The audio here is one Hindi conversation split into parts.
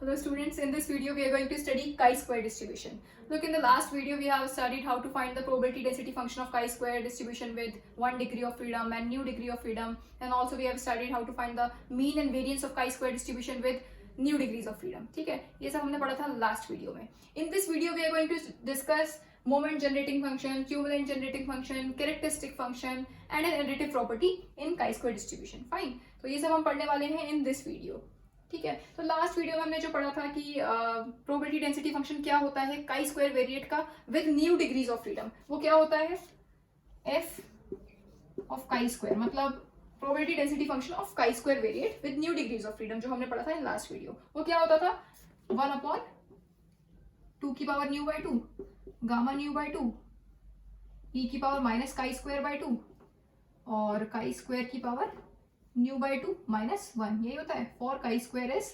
Hello students, in this video we are going to study chi-square distribution. Look, in the last video we have studied how to find the probability density function of chi-square distribution with 1 degree of freedom and new degree of freedom, and also we have studied how to find the mean and variance of chi-square distribution with new degrees of freedom. ठीक है, ये सब हमने पढ़ा था लास्ट वीडियो में. In this video we are going to discuss moment generating function, cumulant generating function, characteristic function and an additive property in chi-square distribution. Fine, तो ये सब हम पढ़ने वाले हैं in this video. ठीक है, तो लास्ट वीडियो में हमने जो पढ़ा था कि प्रोबेबिलिटी डेंसिटी फंक्शन क्या होता है काई स्क्वायर वेरिएट का with nu degrees of freedom. वो क्या होता है एफ ऑफ काई स्क्वायर, मतलब probability density function of chi square variate with nu degrees of freedom, जो हमने पढ़ा था इन लास्ट वीडियो. वो क्या होता था 1/2 की power nu by 2 gamma nu by 2 ई की power minus chi square by 2 और काई स्क्वायर की पावर न्यू बाई 2 माइनस 1. यही होता है for chi square is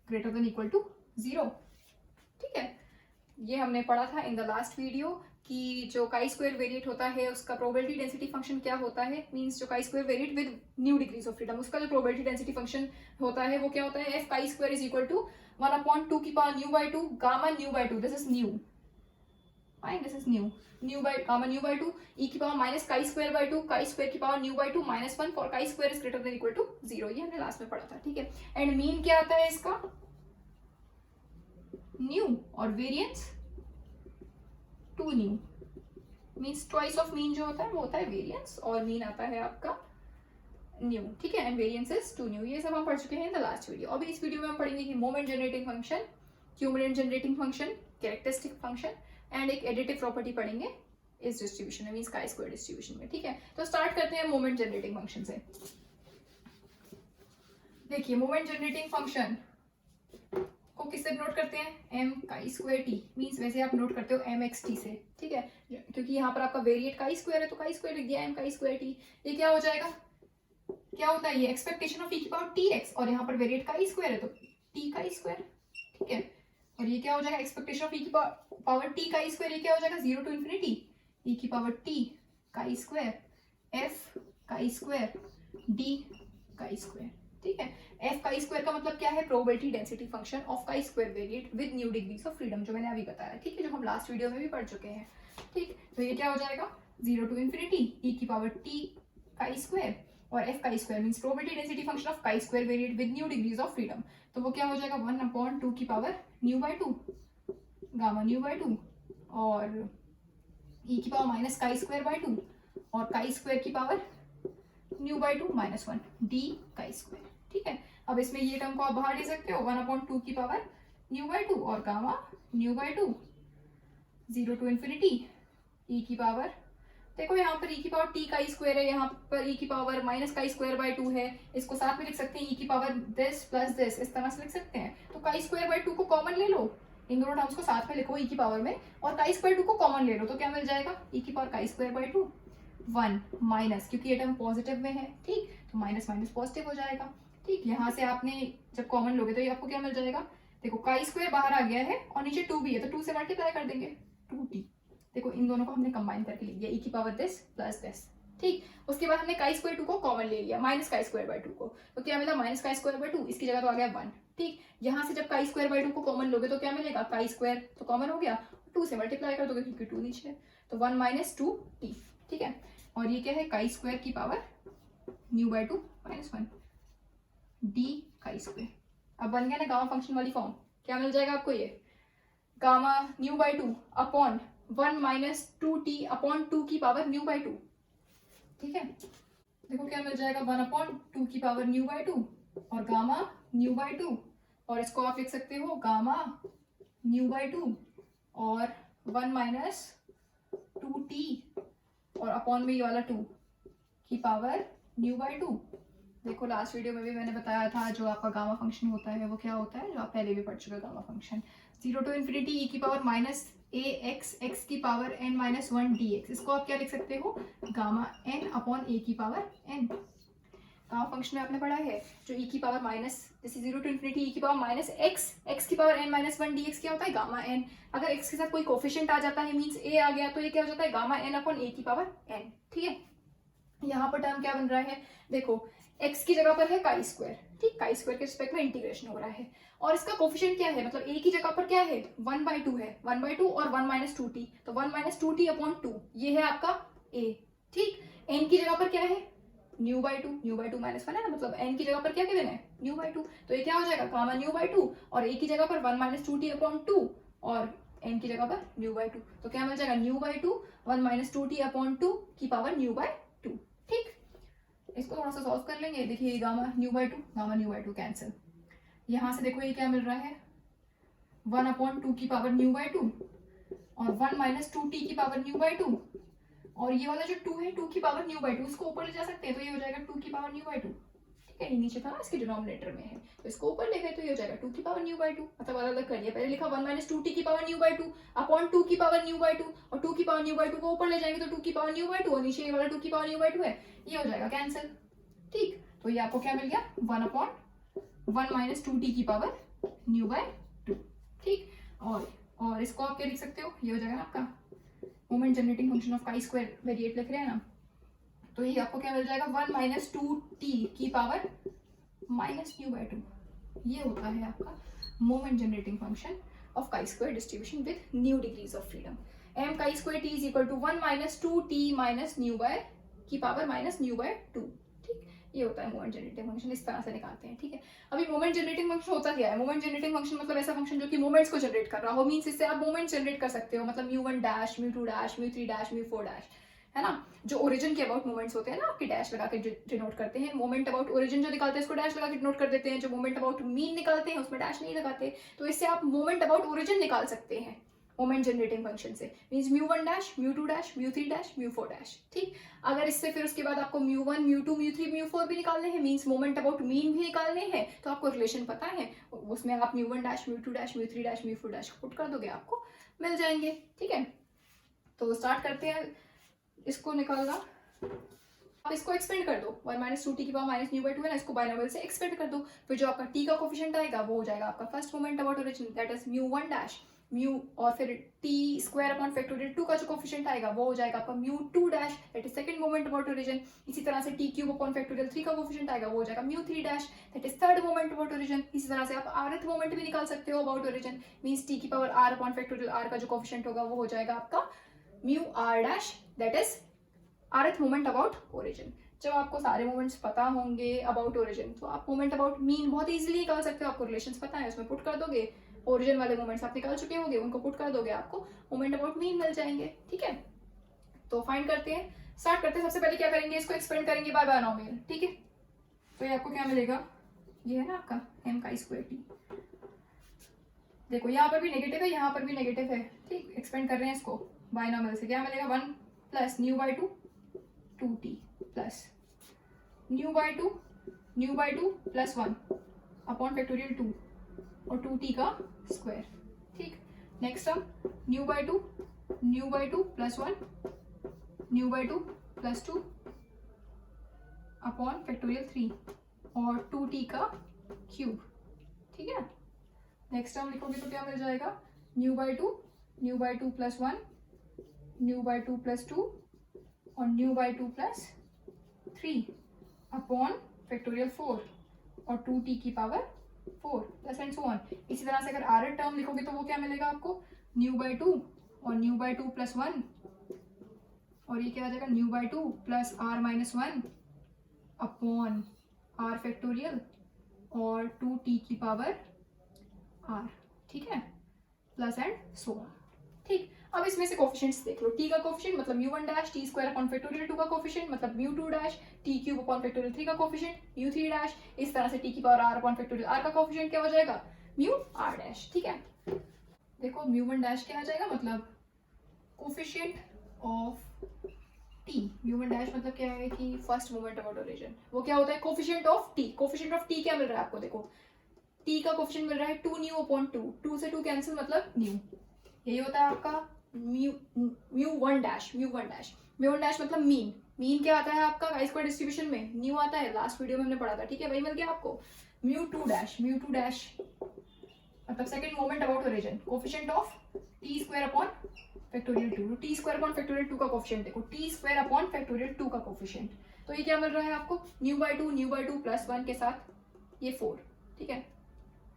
greater than equal to 0. ठीक है, ये हमने पढ़ा था इन द लास्ट वीडियो कि जो काई स्क्वायर वेरिएट होता है उसका प्रोबेबिलिटी डेंसिटी फंक्शन क्या होता है. मींस जो chi square variate with nu degrees of freedom, उसका जो प्रोबेबिलिटी डेंसिटी फंक्शन होता है वो क्या होता है एफ काई स्क्वायर इज इक्वल टू 1/2 की power nu by 2 gamma nu by 2. This is new. Fine, this is new by gamma new by 2 e की power minus chi square by 2 chi square की power nu by 2 minus 1 for chi square is greater than equal to 0. ये हमने लास्ट में पढ़ा था. ठीक है, एंड मीन क्या आता है इसका न्यू और variance 2 new. Means twice of mean जो होता है वो होता है वेरिएंस और मीन आता है आपका न्यू. ठीक है, एंड वेरिएंस इज 2 न्यू. ये सब हम पढ़ चुके हैं इन द लास्ट वीडियो. अभी इस वीडियो में हम पढ़ेंगे कि moment generating function, cumulant generating function, characteristic function and एक एडिटिव प्रॉपर्टी पढ़ेंगे इस डिस्ट्रीब्यूशन में, मींस काई स्क्वायर डिस्ट्रीब्यूशन में. ठीक है, तो स्टार्ट करते हैं मोमेंट जनरेटिंग फंक्शन से. देखिए मोमेंट जनरेटिंग फंक्शन को किससे नोट करते हैं M chi square t. Means वैसे आप नोट करते हो एम एक्स टी से. ठीक है, क्योंकि यहाँ पर आपका वेरिएट काई स्क्वायर है तो काई स्क्वायर लिख दिया एम काई स्क्वायर टी. ये क्या हो जाएगा, क्या होता है ये एक्सपेक्टेशन ऑफ ई की पावर टी एक्स और यहाँ पर वेरिएट काई स्क्वायर है तो टी काई स्क्वायर. ठीक है, और ये क्या हो जाएगा एक्सपेक्टेशन ऑफ ई की पावर टी काई स्क्वायर. ये क्या हो जाएगा 0 टू इन्फिनिटी ई की power T chi square F chi square D chi square. ठीक है, एफ काई स्क्वायर का मतलब क्या है probability density function of chi square variate with nu degrees of freedom, जो मैंने अभी बताया. ठीक है, जो हम लास्ट वीडियो में भी पढ़ चुके हैं. ठीक, तो ये क्या हो जाएगा 0 टू इन्फिनिटी ई की पावर टी काई स्क्वायर और F chi square means probability density function of chi square variate with nu degrees of freedom. तो वो क्या हो जाएगा 1/2 की power nu by 2 gamma nu by 2 और ई की power minus chi square by 2 और काई स्क्वायर की power nu by 2 minus 1 D chi square. ठीक है, अब इसमें ये टर्म को आप बाहर ले सकते हो 1/2 की पावर न्यू बाई 2 और gamma nu by 2 0 to infinity ई की पावर, देखो यहाँ पर ई की पावर टी काई स्क्वायर है, यहाँ पर ई की power minus chi square by 2 है. इसको साथ में लिख सकते हैं ई की पावर दिस प्लस दिस, इस तरह से लिख सकते हैं. तो काई स्क्वायर बाई 2 को कॉमन ले लो, इन दोनों टर्म्स को साथ में लिखो ई की पावर में और काई स्क्वायर 2 को कॉमन ले लो तो क्या मिल जाएगा ई की पावर काई स्क्वायर बाई 2 1 माइनस, क्योंकि ये टर्म पॉजिटिव में है. ठीक, तो माइनस माइनस पॉजिटिव हो जाएगा. ठीक, यहाँ से आपने जब कॉमन लोगे तो ये आपको क्या मिल जाएगा, देखो काई स्क्वायर बाहर आ गया है और नीचे 2 भी है तो 2 से मल्टीप्लाई कर देंगे 2t. देखो इन दोनों को हमने कंबाइन करके लिख दिया ई की पावर दिस प्लस दिस. ठीक, उसके बाद हमने काई स्क्वायर 2 को कॉमन ले लिया माइनस काई स्क्वायर बाई 2 को, तो क्या मिला माइनस काई स्क्वायर बाई 2, इसकी जगह तो आ गया 1. ठीक, यहाँ से जब काई स्क्वायर बाई 2 को कॉमन लोगे तो क्या मिलेगा काई स्क्वायर तो कॉमन हो गया 2 से मल्टीप्लाई कर दोगे क्योंकि 2 नीचे है तो 1 माइनस 2t. ठीक है, और ये क्या है काई स्क्वायर की power nu by 2 minus 1 D chi square. अब बन गया ना गामा फंक्शन वाली फॉर्म. क्या मिल जाएगा आपको ये gamma nu by 2 upon 1 minus 2t upon 2 की पावर न्यू बाई 2. ठीक है, देखो क्या मिल जाएगा 1/2 की पावर न्यू बाई 2 और गामा न्यू बाई 2 और इसको आप लिख सकते हो गामा न्यू बाई 2 और 1 माइनस 2t और अपॉन में ये वाला 2 की पावर न्यू बाई 2. देखो लास्ट वीडियो में भी मैंने बताया था जो आपका गामा फंक्शन होता है वो क्या होता है, जो आप पहले भी पढ़ चुके गामा फंक्शन 0 टू इन्फिनिटी ई की power minus a x x की power n minus 1 d x. इसको आप क्या लिख सकते हो गामा एन अपॉन ए की पावर एन. गामा फंक्शन में आपने पढ़ा है जो ई की पावर माइनस जैसे 0 टू इन्फिनिटी ई की पावर माइनस एक्स एक्स की power n minus 1 d x क्या होता है गामा एन. अगर एक्स के साथ कोई कोफिशिएंट आ जाता है मीन्स ए आ गया तो ये क्या हो जाता है गामा एन अपॉन ए की पावर एन. ठीक है, यहाँ पर टर्म क्या बन रहा है देखो x की जगह पर है काई स्क्वायर ठीक, काई स्क्वायर के रिस्पेक्ट में इंटीग्रेशन हो रहा है। और इसका कोफिशिएंट क्या है, मतलब a की जगह पर क्या है 1/2 है, 1/2 और 1 माइनस 2t, तो 1 माइनस 2t अपॉन 2 ये है आपका a। ठीक, n की जगह पर क्या है न्यू/2 माइनस 1 है ना, मतलब n की जगह पर क्या गिवन है न्यू/2, तो ये क्या हो जाएगा गामा न्यू/2 और a की जगह पर 1 माइनस 2t अपॉन 2 और n की जगह पर न्यू/2, तो क्या मिल जाएगा न्यू/2 1 माइनस 2t अपॉन 2 की पावर न्यू/2। ठीक, इसको थोड़ा सा सॉल्व कर लेंगे। देखिए गामा न्यू/2 कैंसिल, यहाँ से देखो ये क्या मिल रहा है 1 अपॉन 2 की पावर न्यू/2 और 1 माइनस 2t की पावर न्यू/2, और ये वाला जो 2 है 2 की पावर न्यू/2 इसको ऊपर ले जा सकते हैं, तो ये हो जाएगा 2 की पावर न्यू/2। ठीक है, ये नीचे था ना इसके डिनोमिनेटर में है, तो इसको ऊपर ले गए तो ये हो जाएगा 2 की पावर न्यू/2, मतलब अलग अलग करिए, पहले लिखा 1 माइनस 2t की पावर न्यू/2 अपॉन 2 की पावर न्यू/2, और 2 की पावर न्यू/2 को ऊपर ले जाएंगे तो 2 की पावर न्यू/2 और नीचे ये वाला 2 की पावर न्यू/2 है, ये हो जाएगा कैंसिल। ठीक, तो ये आपको क्या मिल गया 1 अपॉन 1 माइनस 2t की पावर न्यू/2। ठीक, और इसको आप क्या लिख सकते हो, ये हो जाएगा ना आपका moment generating function of chi square, variate लिख रहे हैं ना, तो ये आपको क्या मिल जाएगा 1 माइनस 2t की पावर माइनस न्यू/2, ये होता है आपका moment generating function of chi square distribution with nu degrees of freedom. m chi square t is equal to 1 minus 2t minus nu by की पावर माइनस न्यू/2। ठीक, ये होता है मोमेंट जनरेटिंग फंक्शन, इस तरह से निकालते हैं। ठीक है, अभी मोमेंट जनरेटिंग फंक्शन होता क्या है, मोमेंट जनरेटिंग फंक्शन मतलब ऐसा फंक्शन जो कि मोमेंट्स को जनरेट कर रहा हो, मींस इससे आप मोमेंट जनरेट कर सकते हो, मतलब μ1 डैश μ2 डैश μ3 डैश μ4 डैश, है ना, जो ओरिजिन के अबाउट मोमेंट्स होते हैं ना आपके डैश लगा के डिनोट करते हैं, मोमेंट अबाउट ओरिजिन जो निकालते हैं इसको डैश लगा के डिनोट कर देते हैं, जो मोमेंट अबाउट मीन निकालते हैं उसमें डैश नहीं लगाते, तो इससे आप मोमेंट अबाउट ओरिजिन निकाल सकते हैं मोमेंट जनरेटिंग फंक्शन से, means μ1 dash μ2 dash μ3 dash μ4 dash. ठीक, अगर इससे फिर उसके बाद आपको μ1 μ2 μ3 μ4 भी निकालने हैं, मींस मोमेंट अबाउट मीन भी निकालने हैं, तो आपको रिलेशन पता है, उसमें आप μ1 dash μ2 dash μ3 dash μ4 dash put कर दोगे आपको मिल जाएंगे। ठीक है, तो स्टार्ट करते हैं इसको निकालना। आप इसको एक्सपेंड कर दो, 1 माइनस 2t की पावर माइनस न्यू/2 है ना, इसको बाइनोमियल से एक्सपेंड कर दो, फिर जो आपका t का कोफिशिएंट आएगा वो हो जाएगा आपका first moment about origin, that is μ1 dash mu, और फिर t स्क्वायर अपॉन फैक्टोरियल 2 का जो कोफिशिएंट आएगा वो हो जाएगा आपका μ2 dash, that is second moment about origin. इसी तरह से t क्यूब अपॉन फैक्टोरियल 3 का कोफिशिएंट आएगा वो हो जाएगा μ3 dash, that is third moment about origin. इसी तरह से आप rth मोमेंट भी निकाल सकते हो अबाउट ओरिजिन, मींस t की power r upon factorial r का जो कोफिशिएंट होगा वो हो जाएगा आपका μr dash, that is rth moment about origin. जब आपको सारे मोमेंट्स पता होंगे अबाउट ओरिजिन, तो आप मोमेंट अबाउट मीन बहुत इजीली निकाल सकते हो, आपको रिलेशंस पता है उसमें पुट कर दोगे, ओरिजिन वाले मोमेंट्स आप निकाल चुके होंगे उनको पुट कर दोगे, आपको मोमेंट अबाउट मीन मिल जाएंगे। ठीक है, तो फाइंड करते हैं, स्टार्ट करते हैं। सबसे पहले क्या करेंगे, इसको एक्सपेंड करेंगे बाय बायनोमियल। ठीक है, तो ये आपको क्या मिलेगा, ये है ना आपका m काई स्क्वायर t, देखो यहाँ पर भी नेगेटिव है यहाँ पर भी नेगेटिव है। ठीक, एक्सपेंड कर रहे हैं इसको बायनोमियल से, क्या मिलेगा 1 प्लस न्यू/2 2t प्लस न्यू/2 प्लस 1 अपॉन फैक्टोरियल 2 और 2t का स्क्वायर। ठीक, नेक्स्ट टर्म न्यू/2 प्लस 1 न्यू/2 प्लस 2 अपॉन फैक्टोरियल 3 और 2t का क्यूब। ठीक है, नेक्स्ट टर्म लिखोगे तो क्या मिल जाएगा न्यू/2 प्लस 1 न्यू/2 प्लस 2 और न्यू/2 प्लस 3 अपॉन फैक्टोरियल 4 और 2t की power 4 plus and so on. इसी तरह से अगर आर टर्म लिखोगे तो वो क्या मिलेगा आपको न्यू/2 और न्यू/2 प्लस 1 और ये क्या आ जाएगा न्यू/2 plus r minus 1 upon r factorial और 2t की पावर r। ठीक है, प्लस एंड सो ऑन। ठीक, अब इसमें से कोफिशिएंट्स देख लो, t का कोफिशिएंट मतलब μ1 dash t square upon factorial 2 का कोफिशिएंट मतलब μ2 dash t cube upon factorial 3 का कोफिशिएंट μ3 डैश, इस तरह से t की power r upon factorial r का कोफिशिएंट क्या हो जाएगा μr डैश। ठीक है, देखो μ1 डैश क्या आ जाएगा, मतलब कोफिशिएंट ऑफ t, μ1 डैश मतलब क्या है कि फर्स्ट मोमेंट अबाउट ओरिजिन, वो क्या होता है coefficient of t। Coefficient of t क्या मिल रहा है आपको, देखो t का कोफिशिएंट मिल रहा है 2 न्यू अपॉन 2 से 2 कैंसिल मतलब न्यू, यही होता है आपका μ1 डैश मतलब मीन क्या आता है आपका काई स्क्वायर डिस्ट्रीब्यूशन में न्यू आता है, लास्ट वीडियो में हमने पढ़ा था। ठीक है, वही मिल गया आपको μ2 डैश मतलब second moment about origin, coefficient of t square upon factorial 2, t square upon factorial 2 का कोफिशिएंट देखो t स्क्वायर अपॉन फैक्टोरियल 2 का कोफिशिएंट, तो ये क्या मिल रहा है आपको न्यू/2 प्लस 1 के साथ ये 4, ठीक है।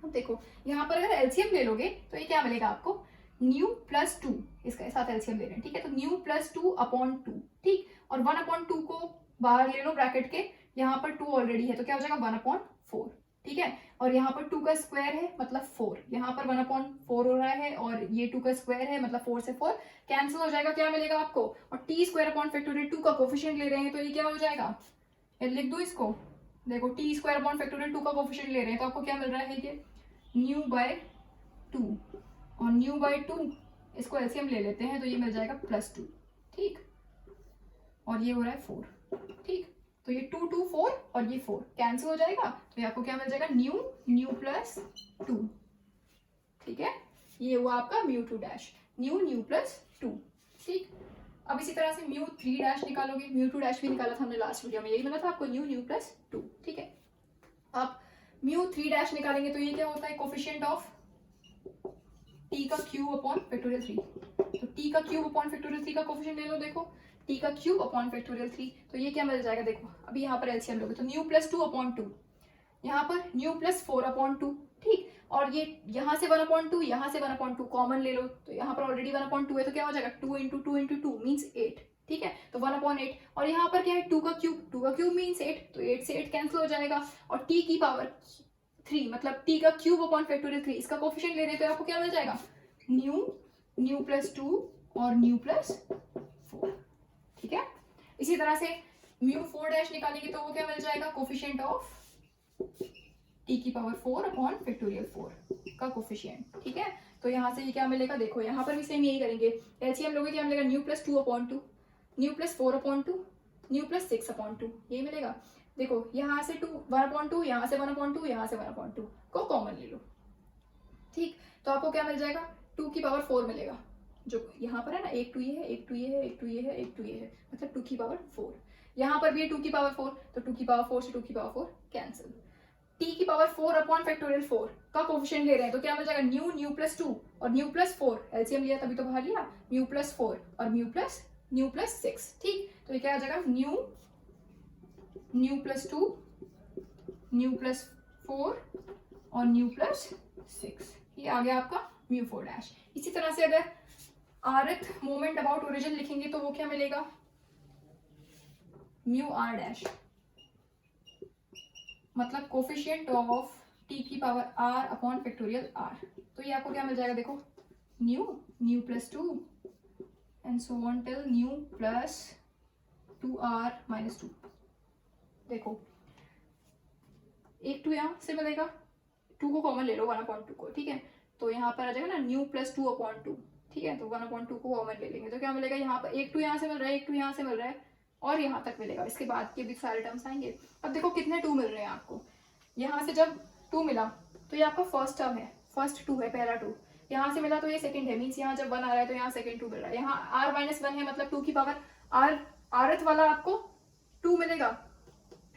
अब देखो यहाँ पर अगर एलसीएम ले लोगे तो ये क्या मिलेगा आपको, न्यू प्लस 2, इसका साथ एलसीएम ले रहे हैं, ठीक है। तो न्यू प्लस 2 अपॉन 2, ठीक, और 1 अपॉन 2 को बाहर ले लो ब्रैकेट के, यहाँ पर 2 ऑलरेडी है तो क्या हो जाएगा 1 अपॉन 4, ठीक है। और यहाँ पर 2 का स्क्वायर है मतलब 4, यहाँ पर 1 अपॉन 4 हो रहा है और ये 2 का स्क्वायर है मतलब 4 से 4 कैंसिल हो जाएगा, क्या मिलेगा आपको, और टी स्क्वायर अपॉन फैक्टोरियल 2 का कोफिशिएंट ले रहे हैं तो ये क्या हो जाएगा, ये लिख दो इसको, देखो टी स्क्वायर अपॉन फैक्टोरियल 2 का कोफिशिएंट ले रहे हैं तो आपको क्या मिल रहा है, ये न्यू बाय 2, और न्यू बाय 2 इसको एलसीएम ले लेते हैं तो ये मिल जाएगा प्लस 2, ठीक, और ये हो रहा है 4, ठीक। तो ये 2 2 4 और ये 4 कैंसिल हो जाएगा तो ये आपको क्या मिल जाएगा, न्यू प्लस 2, ठीक है। ये हुआ आपका μ2 डैश, न्यू प्लस 2, ठीक। अब इसी तरह से μ3 डैश निकालोगे, μ2 डैश भी निकाला था हमने लास्ट वीडियो में, यही मिला था आपको न्यू प्लस 2, ठीक है। अब μ3 डैश निकालेंगे तो ये क्या होता है, कोफिशिएंट ऑफ टी का क्यूब अपॉन फैक्टोरियल 3, तो टी का क्यूब अपॉन फैक्टोरियल 3 का कोफिशिएंट ले लो, देखो टी का क्यूब अपॉन फैक्टोरियल 3, तो ये क्या मिल जाएगा, देखो अभी यहाँ पर एलसीएम लोगे तो न्यू प्लस 2 अपॉन 2, यहाँ पर न्यू प्लस 4 अपॉन 2, ठीक, और ये यहाँ से 1 अपॉन 2, यहाँ से 1 अपॉन 2 कॉमन ले लो तो यहाँ पर ऑलरेडी 1 अपॉन 2 है तो क्या हो जाएगा 2 इंटू 2 इंटू 2 मीन्स 8, ठीक है। तो 1 अपॉन 8 और यहाँ पर क्या है 2 का क्यूब मीन्स 8, तो 8 से 8 कैंसिल हो जाएगा, और टी की पावर 3 मतलब टी का क्यूब अपॉन फैक्टोरियल 3 इसका कोफिशिएंट ले रहे हैं तो आपको क्या मिल जाएगा, न्यू प्लस 2 और न्यू प्लस 4, ठीक है। इसी तरह से μ4 डैश निकालेंगे तो वो क्या मिल जाएगा, कोफिशिएंट ऑफ टी की पावर 4 अपॉन फैक्टोरियल 4 का कोफिशिएंट, ठीक है। तो यहाँ से ये क्या मिलेगा, देखो यहाँ पर भी सेम यही करेंगे, एलसीएम लोगे क्या मिलेगा, new plus 2 upon 2, new plus 4 upon 2, new plus 6 upon 2, यही मिलेगा। देखो यहाँ से 1 अपॉन 2, यहाँ से 1 अपॉन 2, यहाँ से 1 अपॉन 2 को कॉमन ले लो, ठीक। तो आपको क्या मिल जाएगा, 2 की पावर 4 मिलेगा, जो यहाँ पर है ना, एक 2 ये है, एक 2 ये है, एक 2 ये है, एक 2 ये है, मतलब 2 की पावर 4, यहाँ पर भी है 2 की पावर 4, तो 2 की पावर 4 से 2 की पावर 4 कैंसिल, टी की पावर 4 अपॉन फैक्टोरियल 4 का कोफिशिएंट ले रहे हैं तो क्या मिल जाएगा, न्यू प्लस 2 और न्यू प्लस 4, एलसीएम लिया तभी तो बाहर लिया, न्यू प्लस 4 और न्यू प्लस 6, ठीक। तो ये क्या आ जाएगा, न्यू प्लस 2, न्यू प्लस 4 और न्यू प्लस 6, ये आ गया आपका μ4 डैश। इसी तरह से अगर rth मोमेंट अबाउट ओरिजिन लिखेंगे तो वो क्या मिलेगा, μr डैश मतलब कोफिशिएंट ऑफ टी की power r upon factorial r, तो ये आपको क्या मिल जाएगा, देखो new plus 2 and so on till new plus 2r minus 2, देखो एक 2 यहाँ से मिलेगा, 2 को कॉमन ले लो 1 अपॉन 2 को, ठीक है। तो यहाँ पर आ जाएगा ना न्यू प्लस 2 अपॉन 2, ठीक है। तो 1 अपॉन 2 को कॉमन ले लेंगे तो क्या मिलेगा, यहाँ पर एक 2 यहाँ से मिल रहा है, एक 2 यहाँ से मिल रहा है और यहाँ तक मिलेगा, इसके बाद के भी सारे टर्म्स आएंगे। अब देखो कितने 2 मिल रहे हैं आपको, यहाँ से जब 2 मिला तो ये आपका फर्स्ट टर्म है, फर्स्ट 2 है, पहला 2, यहाँ से मिला तो ये सेकंड है, मीन्स यहाँ जब 1 आ रहा है तो यहाँ सेकंड 2 मिल रहा है, यहाँ r माइनस 1 है मतलब 2 की पावर rth वाला आपको 2 मिलेगा,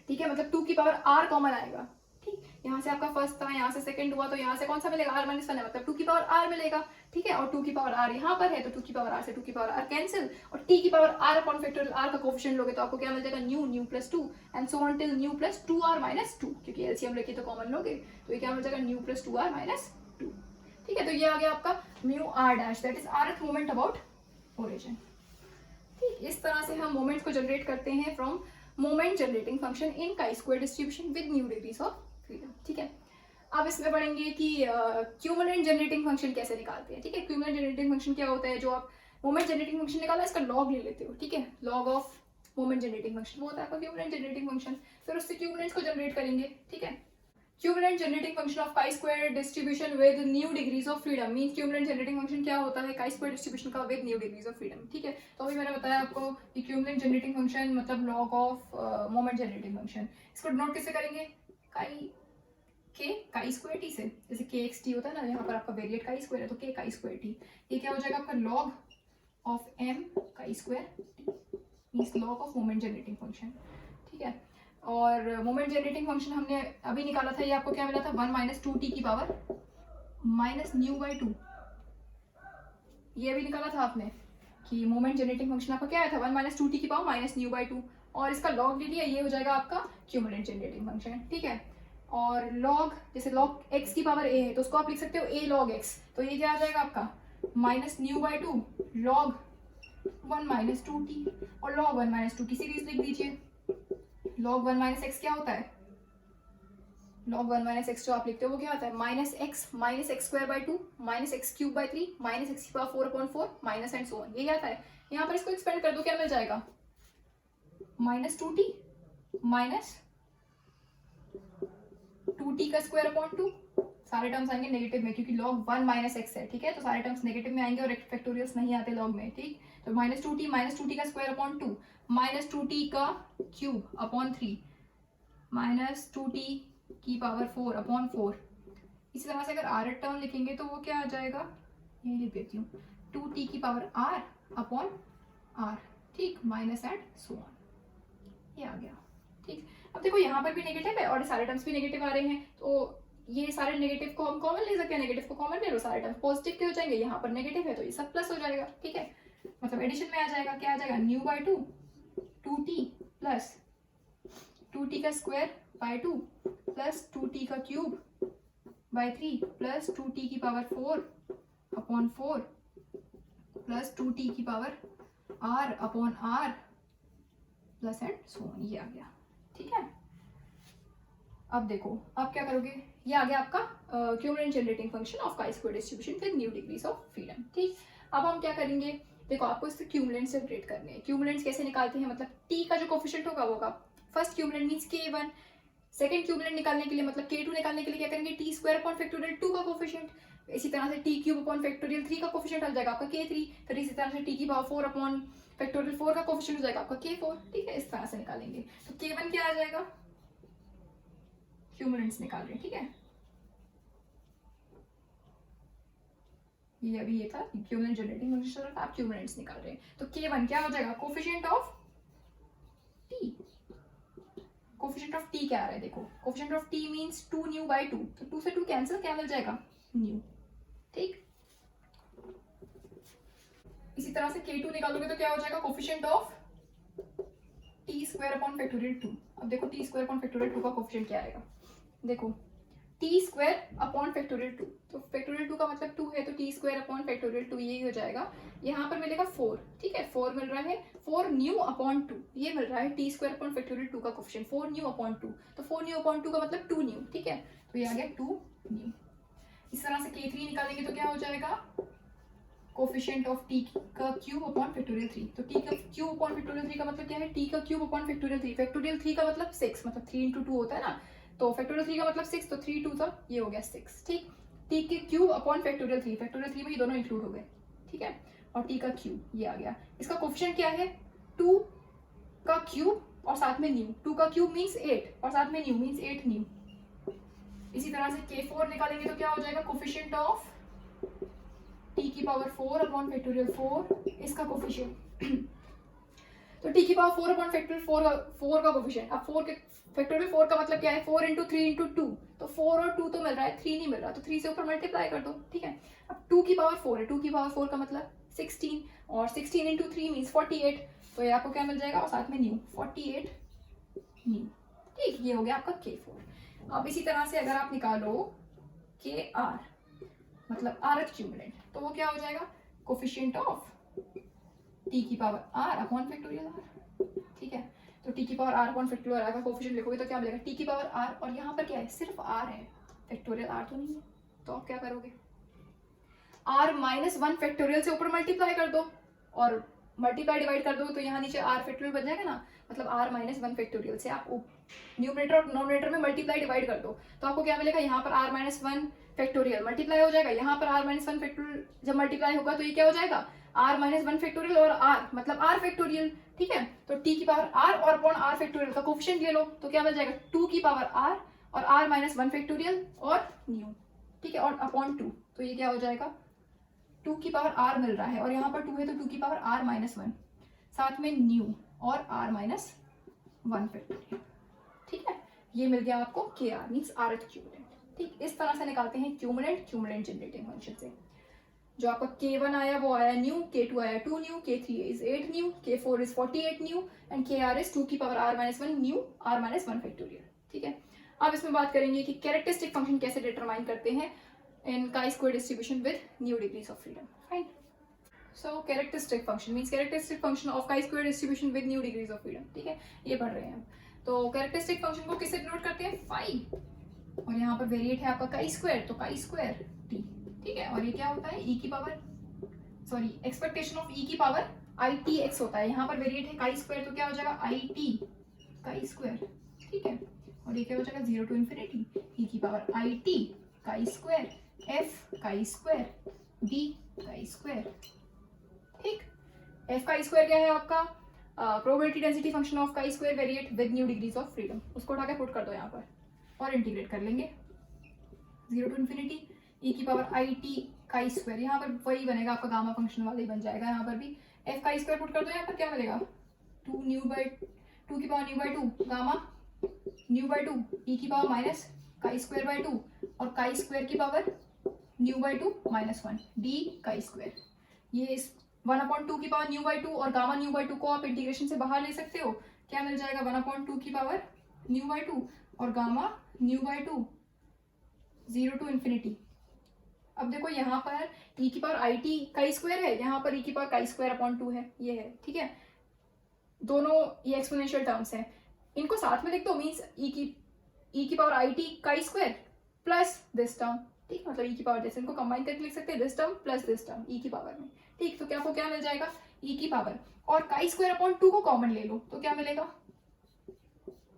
ठीक है, मतलब 2 की पावर r कॉमन आएगा, ठीक। यहाँ से आपका फर्स्ट था, यहाँ से सेकंड हुआ तो यहाँ से कौन सा मिलेगा, r माइनस 1 है मतलब 2 की पावर r मिलेगा, ठीक है। और 2 की पावर r यहाँ पर है तो 2 की पावर r से 2 की पावर r कैंसिल, और t की power r upon factorial r का कोफिशिएंट लोगे तो आपको क्या मिल जाएगा, new plus 2 and so on till new plus 2r minus 2, क्योंकि एलसीएम लेके तो कॉमन लोगे तो ये क्या मिल जाएगा, न्यू प्लस 2r माइनस 2, ठीक है। तो ये आ गया आपका μr dash, that is rth moment about origin, ठीक। इस तरह से हम मोमेंट्स को जनरेट करते हैं from moment generating function in chi square distribution with nu degrees of freedom, ठीक है। अब इसमें पढ़ेंगे कि क्यूमुलेंट जनरेटिंग फंक्शन कैसे निकालते हैं, ठीक है। क्यूमुलेंट जनरेटिंग फंक्शन क्या होता है, जो आप मोमेंट जनरेटिंग फंक्शन निकाला इसका लॉग ले लेते हो, ठीक है, log of moment generating function वो होता है आपका क्यूमुलेंट जनरेटिंग फंक्शन, फिर उससे क्यूमुलेंट्स को जनरेट करेंगे, ठीक है। Cumulant generating function of chi square distribution with nu degrees of freedom means cumulant generating function क्या होता है, काई स्क्वायर डिस्ट्रीब्यूशन का with nu degrees of freedom, ठीक है। तो अभी मैंने बताया आपको कि क्यूमुलेंट जनरेटिंग फंक्शन मतलब log of moment generating function, इसको नोट कैसे करेंगे, काई स्क्वायर टी से, जैसे के एक्स टी होता है ना, यहाँ पर आपका वेरिएट काई स्क्वायर है तो के काई स्क्वायर टी, ये क्या हो जाएगा आपका log of m chi square t means log of moment generating function, ठीक है। और मोमेंट जनरेटिंग फंक्शन हमने अभी निकाला था, ये आपको क्या मिला था, 1 माइनस 2t की पावर माइनस न्यू बाई 2, ये अभी निकाला था आपने कि मोमेंट जनरेटिंग फंक्शन आपका क्या आया था, 1 माइनस 2t की पावर माइनस न्यू बाई 2, और इसका लॉग ले लिया, ये हो जाएगा आपका क्यूमुलेंट जनरेटिंग फंक्शन, ठीक है। और लॉग, जैसे लॉग एक्स की पावर ए है तो उसको आप लिख सकते हो ए लॉग एक्स, तो ये क्या आ जाएगा आपका minus new by two log 1 minus 2t, और लॉग 1 माइनस 2 की सीरीज लिख दीजिए। लॉग 1 माइनस एक्स क्या होता है, लॉग 1 माइनस एक्स जो आप लिखते हो वो क्या होता है minus x square by 2 minus x cube by 3 minus x की power 4 upon 4 minus and so on, ये क्या आता है। यहाँ पर इसको एक्सपेंड कर दो, क्या मिल जाएगा माइनस 2t माइनस 2t का स्क्वायर अपॉन 2, सारे टर्म्स आएंगे नेगेटिव में क्योंकि log 1 माइनस एक्स है, ठीक है, तो सारे टर्म्स नेगेटिव में आएंगे और फैक्टोरियल्स नहीं आते log में, ठीक। तो माइनस 2t का स्क्वायर अपॉन 2 माइनस 2t का क्यूब अपॉन 3 माइनस 2t की पावर 4 अपॉन 4। इसी तरह से अगर आर टर्म लिखेंगे तो वो क्या आ जाएगा, ये लिख देती हूँ 2t की पावर r अपॉन r, ठीक, माइनस एंड सो ऑन, ये आ गया, ठीक। अब देखो यहाँ पर भी नेगेटिव है और सारे टर्म्स भी नेगेटिव आ रहे हैं, तो ये सारे नेगेटिव को हम कॉमन ले सकते हैं, नेगेटिव को कॉमन ले लो, सारे टर्म्स पॉजिटिव के हो जाएंगे, यहाँ पर नेगेटिव है तो ये सब प्लस हो जाएगा, ठीक है, मतलब एडिशन में आ जाएगा, क्या आ जाएगा new by 2 2t plus 2t का स्क्वायर बाई 2 प्लस 2t का क्यूब बाई 3 प्लस 2t की पावर 4 अपॉन 4 प्लस 2t की power r upon r plus and so on, ये आ गया, ठीक है। अब देखो अब क्या करोगे, ये आ गया आपका cumulant generating function of chi square distribution with nu degrees of freedom, ठीक। अब हम क्या करेंगे, देखो आपको इससे क्यूमुलेंट सेपरेट करने हैं। क्यूमुलेंट्स कैसे निकालते हैं, मतलब t का जो कोफिशिएंट होगा वो होगा फर्स्ट क्यूमुलेंट मींस k1, सेकंड क्यूमुलेंट निकालने के लिए मतलब k2 निकालने के लिए क्या करेंगे t स्क्वायर अपॉन फैक्टोरियल 2 का कोफिशिएंट, इसी तरह से t क्यूब अपॉन फैक्टोरियल 3 का कोफिशिएंट आ जाएगा आपका k3, फिर इसी तरह से t की पावर 4 अपॉन फैक्टोरियल 4 का कोफिशिएंट हो जाएगा आपका k4, ठीक है, इस तरह से निकालेंगे। तो k1 क्या आ जाएगा, क्यूमुलेंट्स निकाल रहे हैं, ठीक है, ये अभी ये था क्यूमुलेंट जनरेटिंग फंक्शन चल रहा था, आप क्यूमुलेंट्स निकाल रहे हैं, तो k1 क्या हो जाएगा coefficient of t, coefficient of t क्या आ रहा है, देखो coefficient of t means 2 nu by 2, तो 2 से 2 कैंसिल, क्या मिल जाएगा न्यू, ठीक। इसी तरह से k2 निकालोगे तो क्या हो जाएगा coefficient of t square upon factorial 2। अब देखो t स्क्वायर अपॉन फैक्टोरियल 2 का कोफिशिएंट क्या आएगा, देखो t स्क्वायर अपॉन फैक्टोरियल 2, तो फैक्टोरियल 2 का मतलब 2 है तो t स्क्वायर अपॉन फैक्टोरियल 2 यही हो जाएगा। यहाँ पर मिलेगा 4, ठीक है, 4 मिल रहा है, 4 न्यू अपॉन 2 ये मिल रहा है t स्क्वायर अपॉन फैक्टोरियल 2 का कोफिशिएंट 4 न्यू अपॉन 2, तो 4 न्यू अपॉन 2 का मतलब 2 न्यू, ठीक है, तो ये आ गया 2 न्यू। इस तरह से k3 निकालेंगे तो क्या हो जाएगा कोफिशिएंट ऑफ t का क्यूब अपॉन फैक्टोरियल 3, तो t का क्यूब अपॉन फैक्टोरियल 3 का मतलब क्या है t का क्यूब अपॉन फैक्टोरियल 3, फैक्टोरियल 3 का मतलब 6, मतलब 3 into 2 होता है ना, तो फैक्टोरियल 3 का मतलब 6, तो 3 2 था, ये हो गया 6, ठीक। t के क्यूब अपॉन फैक्टोरियल 3, फैक्टोरियल 3 में ये दोनों इंक्लूड हो गए, ठीक है, और t का क्यूब ये आ गया। इसका कोफिशिएंट क्या है 2 का क्यूब और साथ में न्यू, 2 का क्यूब मींस 8 और साथ में न्यू मींस 8 न्यू। इसी तरह से k4 निकालेंगे तो क्या हो जाएगा कोफिशिएंट ऑफ t की पावर 4 अपॉन फैक्टोरियल 4, इसका कोफिशिएंट तो t की पावर 4 अपॉन फैक्टोरियल 4 का कोफिशिएंट, अब 4 के फैक्टोरियल 4 का मतलब क्या है 4 into 3 into 2, तो 4 और 2 तो मिल रहा है, 3 नहीं मिल रहा, तो 3 से ऊपर मल्टीप्लाई कर दो, ठीक है। अब 2 की पावर 4 है, 2 की पावर 4 का मतलब 16 और 16 into 3 मींस 48, तो ये आपको क्या मिल जाएगा और साथ में न्यू 48 न्यू, ठीक, ये हो गया आपका k4। अब इसी तरह से अगर आप निकालो kr मतलब rth क्यूमुलेंट, तो वो क्या हो जाएगा कोफिशिएंट ऑफ t की power r upon factorial r, ठीक है, तो t की power r upon factorial r का कोफिशिएंट लिखोगे तो क्या मिलेगा t की पावर r, और यहाँ पर क्या है सिर्फ r है, फैक्टोरियल r तो नहीं है, तो आप क्या करोगे r माइनस 1 फैक्टोरियल से ऊपर मल्टीप्लाई कर दो और मल्टीप्लाई डिवाइड कर दो तो यहाँ नीचे r फैक्टोरियल बन जाएगा ना, मतलब r माइनस 1 फैक्टोरियल से आप न्यूमरेटर और डिनोमिनेटर में मल्टीप्लाई डिवाइड कर दो तो आपको क्या मिलेगा, यहाँ पर r माइनस 1 फैक्टोरियल मल्टीप्लाई हो जाएगा, यहाँ पर r माइनस 1 फैक्टोरियल जब मल्टीप्लाई होगा तो ये क्या हो जाएगा r माइनस 1 फैक्टोरियल और r मतलब r फैक्टोरियल, ठीक है, तो t की पावर r और अपॉन r फैक्टोरियल का कोफिशिएंट ले लो तो क्या मिल जाएगा 2 की पावर r और r माइनस 1 फैक्टोरियल और न्यू, ठीक है, और अपॉन 2, तो ये क्या हो जाएगा 2 की पावर r मिल रहा है और यहाँ पर 2 है तो 2 की पावर r माइनस 1 साथ में न्यू और r माइनस 1 फैक्टोरियल, ठीक है, ये मिल गया आपको kr मींस rth क्यूमुलेंट, ठीक। इस तरह से निकालते हैं क्यूमुलेंट जनरेटिंग फंक्शन से। जो आपका k1 आया वो आया न्यू, k2 आया 2 new, k3 is 8 new, k4 is 48 new and kr is 2 की power r minus 1 new r minus 1 factorial, ठीक है। अब इसमें बात करेंगे कि कैरेक्टरिस्टिक फंक्शन कैसे डिटरमाइन करते हैं in chi square distribution with nu degrees of freedom. Fine. So characteristic function means characteristic function of chi square distribution with nu degrees of freedom. ठीक है, ये पढ़ रहे हैं हम. तो कैरेक्टरिस्टिक फंक्शन को किससे डिनोट करते हैं? फाई. और यहाँ पर वेरिएट है आपका काई स्क्वायर, तो काई स्क्वायर टी. ठीक है, और ये क्या होता है? ई की पावर एक्सपेक्टेशन ऑफ ई की पावर आई टी एक्स होता है. यहाँ पर वेरिएट है काई स्क्वायर, तो क्या हो जाएगा? I T chi square. ठीक है, और ये क्या हो जाएगा? 0 to इन्फिनिटी ई की power I T chi square F chi square D chi square. ठीक, एफ काई स्क्वायर क्या है आपका? Probability density function of chi square variate with nu degrees of freedom. उसको उठा के पुट कर दो यहाँ पर और इंटीग्रेट कर लेंगे. 0 to इन्फिनिटी ई की power I T chi square. यहाँ पर वही बनेगा आपका गामा फंक्शन वाला ही बन जाएगा. यहाँ पर भी एफ काई स्क्वायर पुट कर दो. यहाँ पर क्या मिलेगा? 2 की power nu by 2 gamma nu by 2 ई की power minus chi square by 2 और काई स्क्वायर की power nu by 2 -1 D chi square. ये इस 1/2 की पावर न्यू बाई 2 और गामा न्यू बाई 2 को आप इंटीग्रेशन से बाहर ले सकते हो. क्या मिल जाएगा? 1/2 की पावर न्यू बाई 2 और gamma nu by 2 0 to infinity. अब देखो यहाँ पर ई की power I T chi square है, यहाँ पर ई की पावर काई स्क्वायर अपॉन 2 है. ये है. ठीक है, दोनों ये एक्सपोनेंशियल टर्म्स हैं. इनको साथ में लिख दो. मीन्स ई की power I T chi square plus this term. ठीक, मतलब ई की पावर जैसे इनको कंबाइन करके लिख सकते हैं. This term plus this term e की पावर में. ठीक, तो क्या आपको क्या मिल जाएगा? ई की पावर और काई स्क्वायर अपॉन 2 को कॉमन ले लो तो क्या मिलेगा?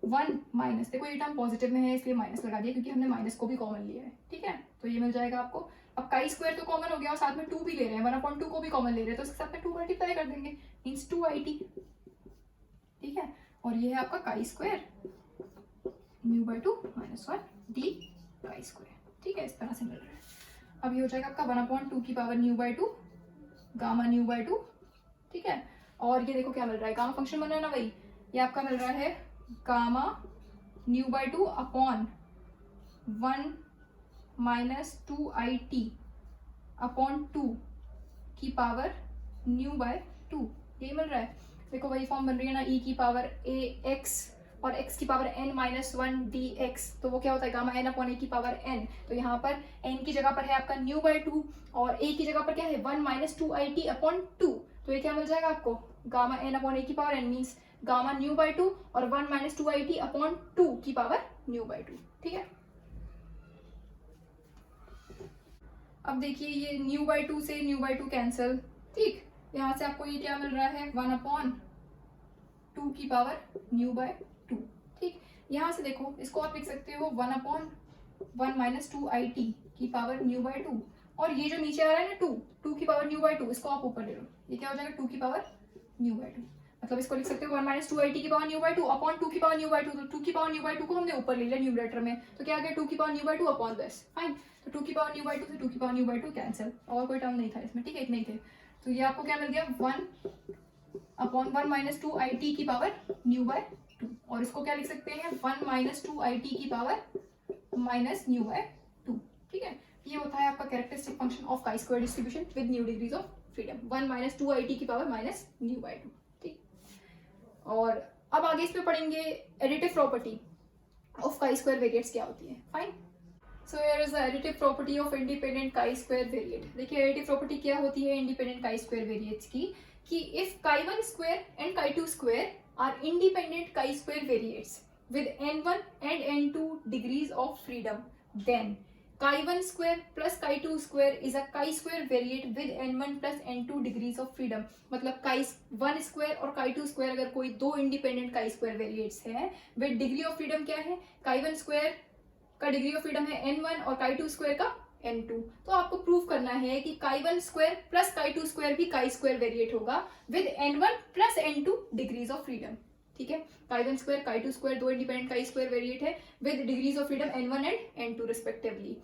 1 माइनस. देखो ये टर्म पॉजिटिव में है इसलिए माइनस लगा दिया क्योंकि हमने माइनस को भी कॉमन लिया है. ठीक है, तो ये मिल जाएगा आपको. अब काई स्क्वायर तो कॉमन हो गया और साथ में 2 भी ले रहे हैं. 1/2 को भी कॉमन ले रहे हैं तो इसके साथ में 2 मल्टीप्लाई कर देंगे. Means 2 i T. ठीक है, और ये है आपका chi square new by 2 -1 D chi square. ठीक है, इस तरह से मिल रहा है. अब ये हो जाएगा आपका 1/2 की power nu by 2 gamma nu by 2. ठीक है, और ये देखो क्या मिल रहा है? गामा फंक्शन बन रहा है ना, वही ये आपका मिल रहा है gamma nu by 2 upon 1 -2 i T upon 2 की पावर न्यू बाय 2. ये मिल रहा है. देखो वही फॉर्म बन रही है ना, ई की पावर ए एक्स और x की पावर n -1 dx. तो वो क्या होता है? गामा n अपॉन a की पावर n. तो यहाँ पर n की जगह पर है आपका न्यू बाई 2 और a की जगह पर क्या है? 1 -2 आई टी अपॉन 2. तो ये क्या मिल जाएगा आपको? गामा n अपॉन a की power n means gamma nu by 2 और 1 -2 आई टी अपॉन 2 की पावर न्यू बाई 2. ठीक है, अब देखिए ये न्यू बाई 2 से न्यू बाई 2 कैंसिल. ठीक, यहाँ से आपको ये क्या मिल रहा है? 1/2 की पावर न्यू बाय 2. ठीक, यहाँ से देखो इसको आप लिख सकते हो 1/1 -2 आई टी की पावर न्यू बाय 2 और ये जो नीचे आ रहा है ना 2 की पावर न्यू बाय 2 इसको आप ऊपर ले लो. ये क्या हो जाएगा? 2 की पावर न्यू बाय 2. मतलब इसको लिख सकते हो 1 -2 आई टी की पावर न्यू बाय 2 अपॉन 2 की पावर न्यू बाय 2. तो 2 की पावर न्यू बाय 2 को हमने ऊपर ले लिया न्यूमरेटर में, तो क्या आ गया? 2 की power nu by 2 upon this. Fine, तो 2 की पावर न्यू बाय 2 से 2 की पावर न्यू बाय 2 कैंसिल. और कोई टर्म नहीं था इसमें. ठीक है, इतने ही थे. तो ये आपको क्या मिल गया? 1/1 -2 आई टी की पावर न्यू बाय 2. और इसको क्या लिख सकते हैं? 1 -2 आई टी की पावर माइनस न्यू बाय 2. ठीक है, ये होता है आपका characteristic function of chi square distribution with nu degrees of freedom. 1 -2 i t की पावर माइनस न्यू बाय 2. ठीक, और अब आगे इसमें पढ़ेंगे additive property of chi square variates क्या होती है. Fine, so here is the additive property of independent chi square variate. देखिए एडिटिव प्रॉपर्टी क्या होती है इंडिपेंडेंट काई स्क्वायर वेरिएट्स की, कि if chi1 square and chi2 square are independent chi square variates with n1 and n2 degrees of freedom, then chi1 square plus chi2 square is a chi square variate with n1 plus n2 degrees of freedom. मतलब chi1 square और chi2 square अगर कोई दो इंडिपेंडेंट chi square variates है with degree of freedom क्या है? chi1 square का डिग्री ऑफ फ्रीडम है n1 और chi2 स्क्वायर का n2. तो आपको प्रूव करना है कि chi1 square plus chi2 square भी chi स्क्वायर वेरिएट होगा with n1 plus n2 degrees of freedom. ठीक है, chi1 स्क्वायर chi2 स्क्वायर दो इंडिपेंडेंट chi स्क्वायर वेरिएट है with degrees of freedom n1 and n2 respectively.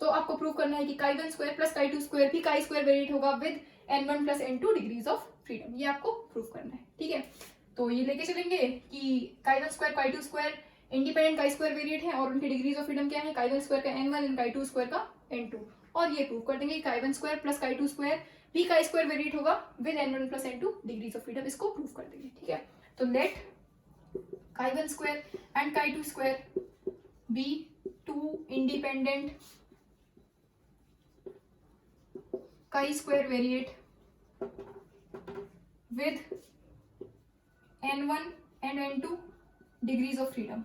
तो आपको प्रूव करना है कि chi1 square plus chi2 square भी chi स्क्वायर वेरिएट होगा with n1 plus n2 degrees of freedom. ये आपको प्रूव करना है. ठीक है, तो ये लेके चलेंगे कि chi1 square chi2 square independent chi square variate है और उनकी डिग्रीज ऑफ फ्रीडम क्या है? chi1 स्क्वायर का n1 एंड chi2 स्क्वायर का n2. और ये प्रूव कर देंगे कि chi1 square plus chi2 square भी chi स्क्वायर वेरिएट होगा with n1 plus n2 degrees of freedom. इसको प्रूव कर देंगे. ठीक है, तो let chi1 square and chi2 square be two independent chi-square variate with n1 and n2 degrees of freedom,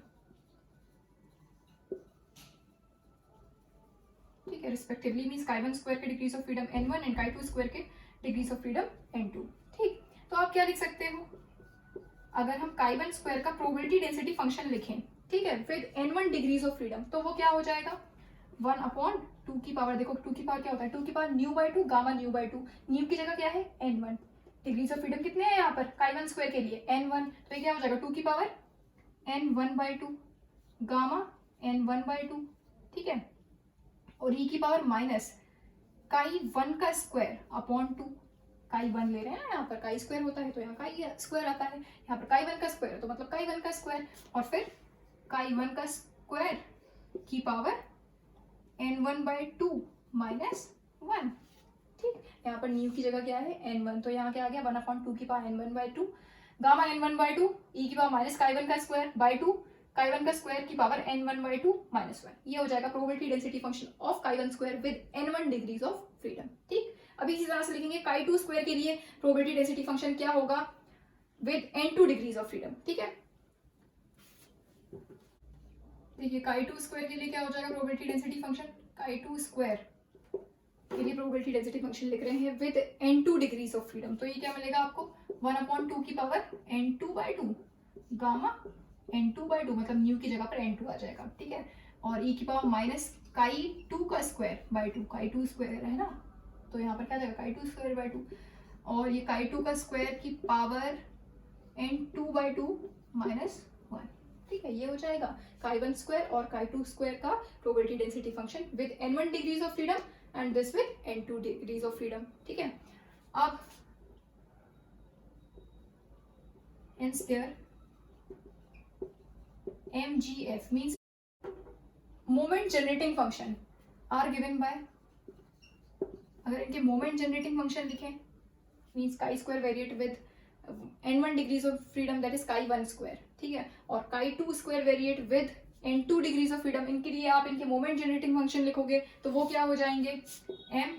ठीक है, रिस्पेक्टिवली मीन्स chi1 स्क्वायर के degrees of freedom n1 and chi2 square के डिग्रीज ऑफ फ्रीडम n2, ठीक। तो आप क्या लिख सकते हो, अगर हम chi1 स्क्वायर का प्रोबेबिलिटी डेंसिटी फंक्शन लिखें, ठीक है, with n1 degrees of freedom, तो वो क्या हो जाएगा 1/2 की पावर, देखो 2 की पावर क्या होता है 2 की power nu by 2 gamma nu by 2, new की जगह क्या है n1, डिग्रीज ऑफ फ्रीडम कितने हैं यहाँ पर chi1 स्क्वायर के लिए n1, तो ये क्या हो जाएगा 2 की पावर n1/2 गामा n1/2, ठीक है, और e की पावर माइनस chi1 का स्क्वायर अपॉन 2, chi1 ले रहे हैं ना यहाँ पर chi स्क्वायर होता है तो यहाँ chi स्क्वायर आता है, यहाँ पर chi1 का स्क्वायर है तो मतलब chi1 का स्क्वायर, और फिर chi1 का स्क्वायर की पावर n1/2 माइनस 1, ठीक। यहाँ पर न्यू की जगह क्या है n1, तो यहाँ क्या आ गया 1/2 की power n1/2 gamma n1/2 e की पावर माइनस chi1 का स्क्वायर बाई 2 chi1 का स्क्वायर की पावर n1/2 माइनस 1, ये हो जाएगा probability density function of chi1 square with n1 degrees of freedom, ठीक। अभी इसी तरह से लिखेंगे chi2 स्क्वायर के लिए प्रोबेबिलिटी डेंसिटी फंक्शन क्या होगा with n2 degrees of freedom, ठीक है। देखिए chi2 स्क्वायर के लिए क्या हो जाएगा probability density function, chi2 square के लिए प्रोबेबिलिटी डेंसिटी फंक्शन लिख रहे हैं with n2 degrees of freedom, तो ये क्या मिलेगा आपको 1/2 की पावर n2/2 गामा n2/2, मतलब न्यू की जगह पर n2 आ जाएगा, ठीक है, और e की पावर माइनस chi2 का स्क्वायर बाई 2, chi2 स्क्वायर है ना, तो यहाँ पर क्या जाएगा chi2 स्क्वायर बाई 2, और ये chi2 का स्क्वायर की पावर n2/2 माइनस 1, ठीक है, ये हो जाएगा chi1 स्क्वायर और chi2 स्क्वायर का probability density function with n1 degrees of freedom and this with n2 degrees of freedom, ठीक है। अब hence there MGF means moment generating function are given by, अगर इनके moment generating function लिखें means chi square variate with n1 degrees of freedom that is chi1 square, ठीक है, और chi2 square variate with n2 degrees of freedom, इनके लिए आप इनके moment generating function लिखोगे तो वो क्या हो जाएंगे m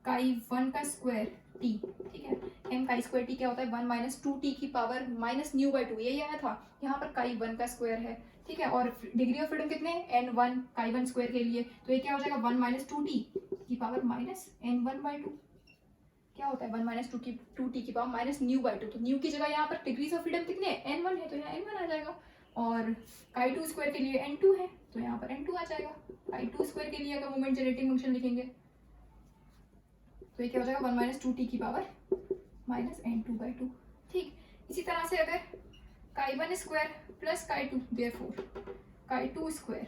chi1 का स्क्वायर t, ठीक है, m chi स्क्वायर t क्या होता है 1 माइनस 2t की पावर माइनस न्यू बाई 2, यही आया था, यहाँ पर chi1 का स्क्वायर है, ठीक है, और डिग्री ऑफ फ्रीडम कितने n1 chi1 स्क्वायर के लिए, तो ये क्या हो जाएगा 1 माइनस 2t की पावर माइनस n1/2, क्या होता है 1 माइनस 2t की पावर माइनस न्यू बाई 2, तो न्यू की जगह यहाँ पर डिग्रीज ऑफ फ्रीडम कितने हैं n1 है तो यहाँ n1 आ जाएगा, और chi2 स्क्वायर के लिए n2 है तो यहाँ पर n2 आ जाएगा, chi2 स्क्वायर के लिए अगर मोमेंट जनरेटिंग फंक्शन लिखेंगे तो ये क्या हो जाएगा 1 माइनस 2t की पावर माइनस n2/2, ठीक। इसी तरह से अगर chi1 square plus chi2 therefore chi2 square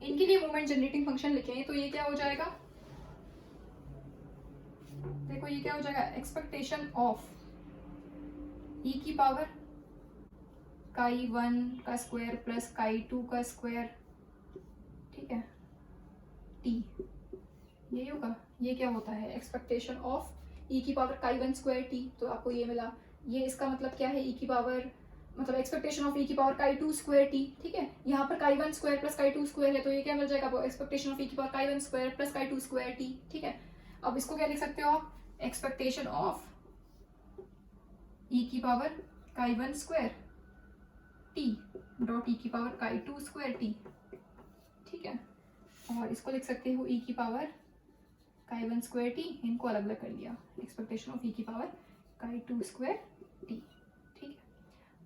इनके लिए मोमेंट जनरेटिंग फंक्शन लिखें तो ये क्या हो जाएगा, देखो ये क्या हो जाएगा एक्सपेक्टेशन ऑफ e की पावर chi1 का स्क्वायर प्लस chi2 का स्क्वायर, ठीक है, t, यही होगा, ये क्या होता है एक्सपेक्टेशन ऑफ e की पावर chi1 स्क्वायर t, तो आपको ये मिला, ये इसका मतलब क्या है e की पावर मतलब एक्सपेक्टेशन ऑफ e की पावर chi2 स्क्वायर t, ठीक है, यहाँ पर chi1 square plus chi2 square है तो ये क्या मिल जाएगा आपको एक्सपेक्टेशन ऑफ e की power chi1 square plus chi2 square t, ठीक है। अब इसको क्या लिख सकते हो आप एक्सपेक्टेशन ऑफ e की power chi1 square t dot e की पावर chi2 स्क्वायर t, ठीक है, और इसको लिख सकते हो e की पावर chi1 स्क्वायर t, इनको अलग अलग कर लिया, एक्सपेक्टेशन ऑफ e की पावर chi2 स्क्वायर t, ठीक है,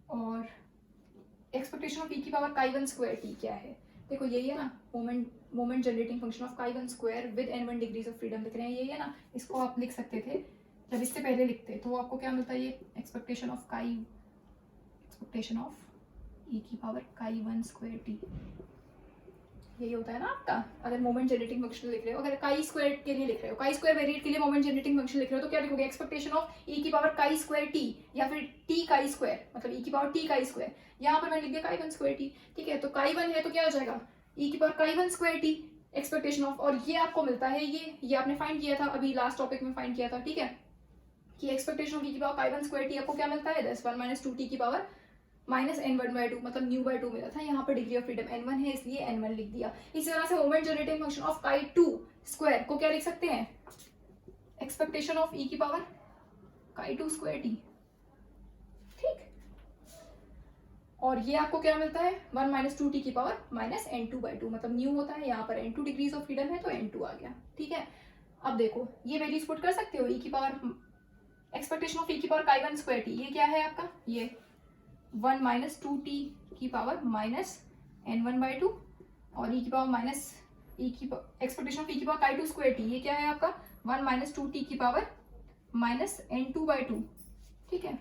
और एक्सपेक्टेशन ऑफ e की पावर chi1 स्क्वायर t क्या है, देखो यही है ना moment generating function of chi1 square with n1 degrees of freedom लिख रहे हैं, यही है ना, इसको आप लिख सकते थे जब इससे पहले लिखते तो आपको क्या मिलता है ये एक्सपेक्टेशन ऑफ e की पावर chi1 स्क्वायर t, यही होता है ना आपका, अगर मोमेंट जनरेटिंग फंक्शन लिख रहे हो, अगर chi स्क्वायर के लिए लिख रहे हो, chi स्क्वायर वेरिएट के लिए मोमेंट जनरेटिंग फंक्शन लिख रहे हो तो क्या लिखोगे एक्सपेक्टेशन ऑफ e की पावर chi स्क्वायर t या फिर t chi स्क्वायर, मतलब e की पावर t chi स्क्वायर, यहाँ पर मैंने लिख दिया chi1 स्क्वायर t, ठीक है, तो chi1 है तो क्या हो जाएगा e की power chi1 square t expectation of, और ये आपको मिलता है ये आपने फाइंड किया था अभी लास्ट टॉपिक में फाइंड किया था, ठीक है, कि एक्सपेक्टेशन ऑफ e की पावर chi1 स्क्वायर t आपको क्या मिलता है 1 माइनस 2t की पावर माइनस n1/2 मतलब न्यू बाय 2 मिला था, यहाँ पर डिग्री ऑफ फ्रीडम n1 है इसलिए n1 लिख दिया। इसी तरह से moment generating function of chi2 square को क्या लिख सकते हैं, एक्सपेक्टेशन ऑफ e की पावर chi2 स्क्वायर t, ठीक। और ये आपको क्या मिलता है 1 माइनस 2t की पावर माइनस n2/2 मतलब न्यू होता है, यहाँ पर n2 डिग्रीज ऑफ फ्रीडम है तो n2 आ गया, ठीक है। अब देखो ये वैल्यूज पुट कर सकते हो, e की पावर एक्सपेक्टेशन ऑफ e की पावर chi1 स्क्वायर t, ये क्या है आपका, ये 1 माइनस 2t की पावर माइनस n1/2 और e की power minus expectation of e की पावर chi2 स्क्वायर t, ये क्या है आपका 1 माइनस 2t की पावर माइनस n2/2, ठीक है।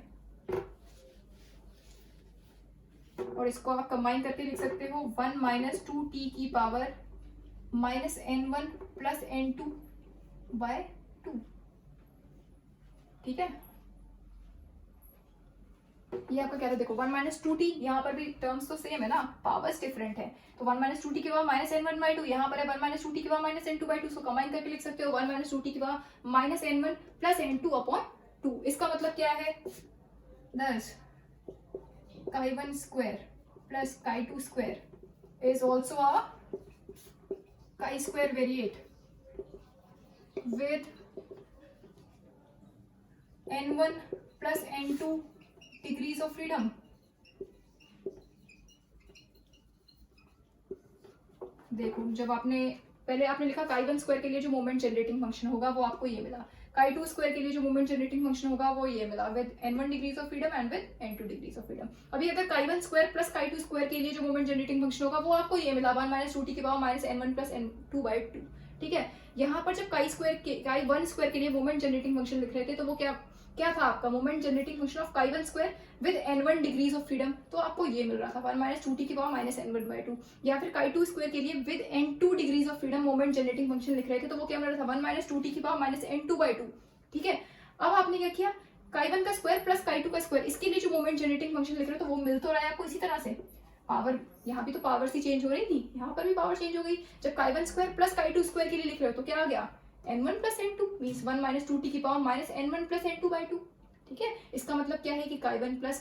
और इसको आप कंबाइन करके लिख सकते हो 1 माइनस 2t की power minus n1 plus n2/2, ठीक है। ये आपका क्या था, देखो 1 माइनस 2t, यहाँ पर भी टर्म्स तो सेम है ना, पावर्स डिफरेंट है, तो 1 माइनस 2t की पावर माइनस n1/2, यहाँ पर है 1 माइनस 2t की पावर माइनस n2/2, इसको कंबाइन करके लिख सकते हो 1 माइनस 2t की power minus n1 plus n2/2। इसका मतलब क्या है, thus chi1 square plus chi2 square is also a chi square variate with n1 plus n2 degrees of freedom. देखो जब आपने पहले आपने लिखा chi1 स्क्वायर के लिए जो मोमेंट जनरेटिंग फंक्शन होगा वो आपको ये मिला, chi2 स्क्वायर के लिए जो मोमेंट जनरेटिंग फंक्शन होगा वो ये मिला with n1 degrees of freedom and with n2 degrees of freedom. अभी अगर chi1 square plus chi2 square के लिए जो मोमेंट जनरेटिंग फंक्शन होगा वो आपको ये मिला 1 माइनस 2t की power minus n1 plus n2/2, ठीक है। यहाँ पर जब chi1 स्क्वायर के लिए मोमेंट जनरेटिंग फंक्शन लिख रहे थे तो वो क्या था आपका moment generating function of chi1 square with n1 degrees of freedom, तो आपको ये मिल रहा था 1 माइनस 2t की पावर माइनस n1/2। या फिर chi2 स्क्वायर के लिए with n2 degrees of freedom moment generating function लिख रहे थे तो वो क्या मिल रहा था 1 माइनस 2t की पावर माइनस n2/2, ठीक है। अब आपने क्या किया, chi1 का स्क्वायर प्लस chi2 का स्क्वायर, इसके लिए जो मोमेंट जनरेटिंग फंक्शन लिख रहे हो तो वो मिल तो रहा है आपको इसी तरह से, पावर यहाँ भी तो पावर सी चेंज हो रही थी, यहाँ पर भी पावर चेंज हो गई। जब chi1 square plus chi2 square के लिए लिख रहे हो तो क्या आ गया n1 plus n2 means 1 minus 2t की power minus n1 plus n2/2, ठीक है। इसका मतलब क्या है कि chi1 का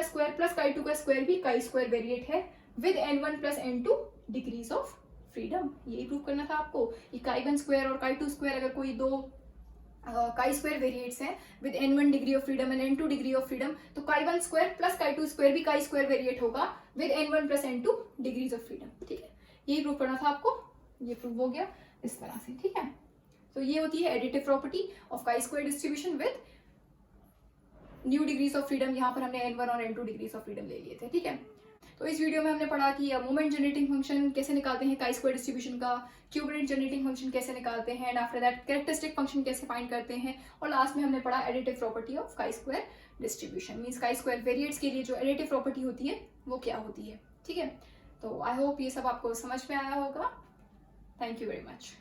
स्क्वायर प्लस chi2 का स्क्वायर भी chi स्क्वायर वेरिएट है with n1 plus n2 degrees of freedom. यही प्रूव करना था आपको कि chi1 स्क्वायर और chi2 स्क्वायर अगर कोई दो chi स्क्वायर वेरिएट्स हैं with n1 degree of freedom and n2 degree of freedom, तो chi1 square plus chi2 square भी chi स्क्वायर वेरिएट होगा with n1 plus n2 degrees of freedom, ठीक है। यही प्रूव करना था आपको, ये प्रूव हो गया इस तरह से, ठीक है। तो ये होती है additive property of chi square distribution with nu degrees of freedom. यहाँ पर हमने n1 और n2 डिग्रीज ऑफ फ्रीडम ले लिए थे, ठीक है। तो इस वीडियो में हमने पढ़ा कि मोमेंट जनरेटिंग फंक्शन कैसे निकालते हैं chi स्क्वायर डिस्ट्रीब्यूशन का, क्यूबिक जनरेटिंग फंक्शन कैसे निकालते हैं, and after that characteristic function कैसे फाइंड करते हैं, और लास्ट में हमने पढ़ा additive property of chi square distribution means chi square variates के लिए जो एडिटिव प्रॉपर्टी होती है वो क्या होती है, ठीक है। तो आई होप ये सब आपको समझ में आया होगा। Thank you very much.